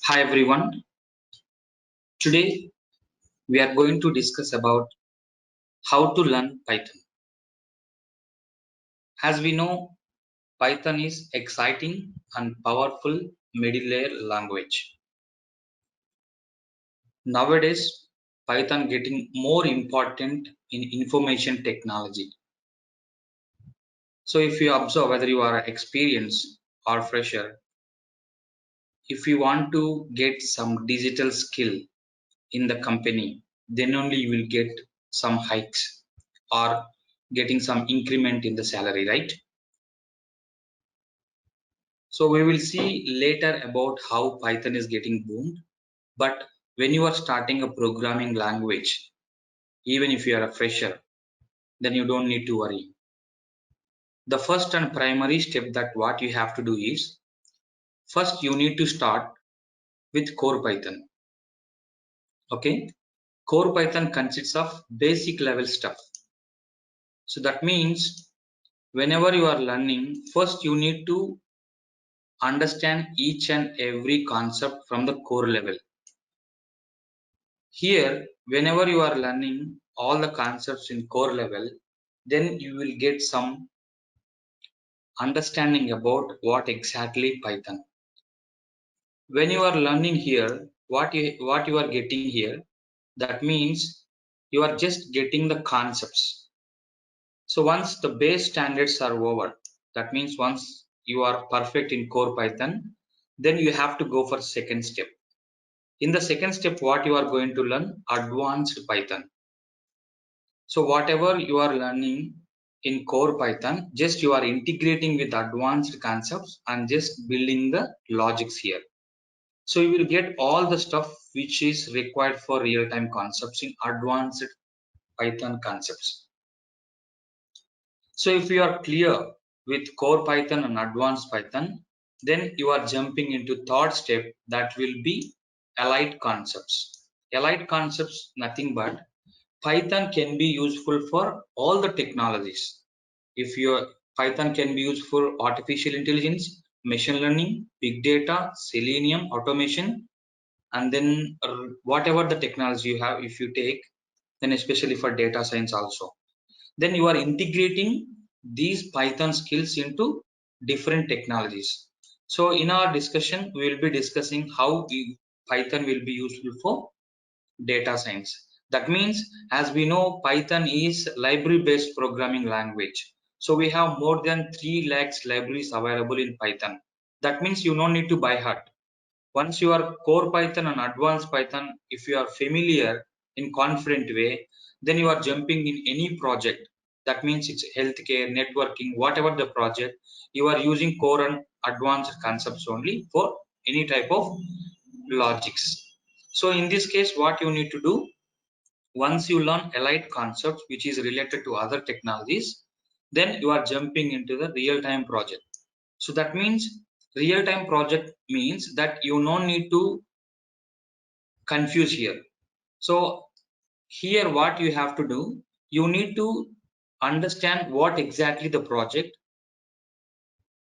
Hi everyone. Today we are going to discuss about how to learn Python. As we know, Python is exciting and powerful middle-layer language. Nowadays, Python getting more important in information technology. So if you observe whether you are experienced or fresher, if you want to get some digital skill in the company, then only you will get some hikes or getting some increment in the salary, right? So we will see later about how Python is getting boomed. But when you are starting a programming language, even if you are a fresher, then you don't need to worry. The first and primary step that what you have to do is first you need to start with core Python. Okay, core Python consists of basic level stuff. So that means whenever you are learning, first you need to understand each and every concept from the core level. Here, whenever you are learning all the concepts in core level, then you will get some understanding about what exactly Python. When you are learning here, what you are getting here, that means you are just getting the concepts. So once the base standards are over, that means once you are perfect in core Python, then you have to go for second step. In the second step, what you are going to learn? Advanced Python. So whatever you are learning in core Python, just you are integrating with advanced concepts and just building the logics here. So you will get all the stuff which is required for real-time concepts in advanced Python concepts. So if you are clear with core Python and advanced Python, then you are jumping into third step, that will be allied concepts. Allied concepts, nothing but Python can be useful for all the technologies. If your Python can be used for artificial intelligence, machine learning, big data, Selenium, automation, and then whatever the technology you have, if you take, then especially for data science also, then you are integrating these Python skills into different technologies. So in our discussion, we will be discussing how Python will be useful for data science. That means, as we know, Python is library-based programming language. So we have more than 3 lakhs libraries available in Python. That means you don't need to buy heart. Once you are core Python and advanced Python, if you are familiar in confident way, then you are jumping in any project. That means it's healthcare, networking, whatever the project, you are using core and advanced concepts only for any type of logics. So in this case, what you need to do, once you learn allied concepts which is related to other technologies, then you are jumping into the real-time project. So that means real-time project means that you no need to confuse here. So here what you have to do, you need to understand what exactly the project,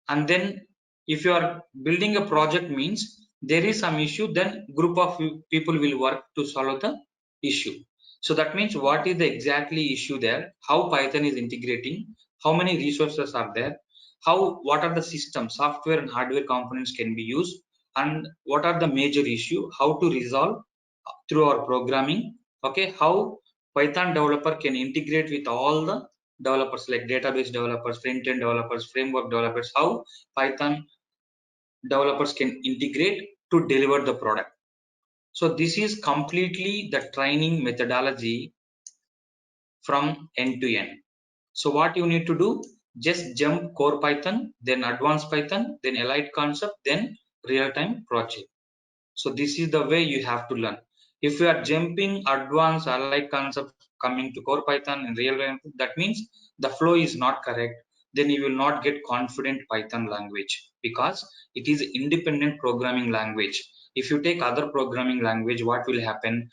and then if you are building a project means there is some issue, then group of people will work to solve the issue. So that means what is the exactly issue there, how Python is integrating, how many resources are there, what are the systems, software and hardware components can be used, and what are the major issue, how to resolve through our programming. Okay, how Python developer can integrate with all the developers like database developers, front-end developers, framework developers, how Python developers can integrate to deliver the product. So this is completely the training methodology from end to end. So what you need to do, just jump core Python, then advanced Python, then allied concept, then real-time project. So this is the way you have to learn. If you are jumping advanced allied concepts coming to core Python in real time, that means the flow is not correct. Then you will not get confident Python language because it is independent programming language. If you take other programming language, what will happen?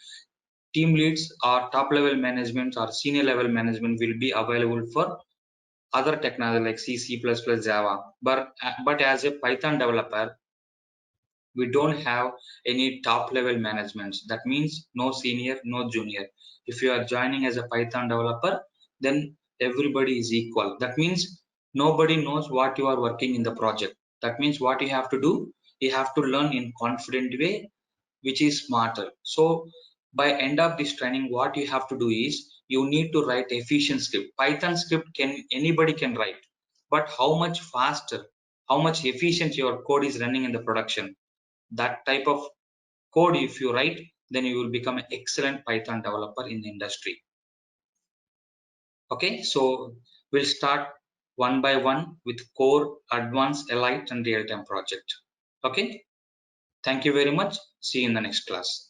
Team leads or top level management or senior level management will be available for other technology like C, C++, Java. But as a Python developer, We don't have any top level managements. That means no senior, no junior. If you are joining as a Python developer, then everybody is equal. That means nobody knows what you are working in the project. That means what you have to do, you have to learn in confident way, which is smarter. So by end of this training, what you have to do is you need to write efficient script. Python script can anybody can write, but how much faster, how much efficient your code is running in the production. That type of code if you write, then you will become an excellent Python developer in the industry. Okay, so we'll start one by one with core, advanced, elite, and real-time project. Okay, thank you very much. See you in the next class.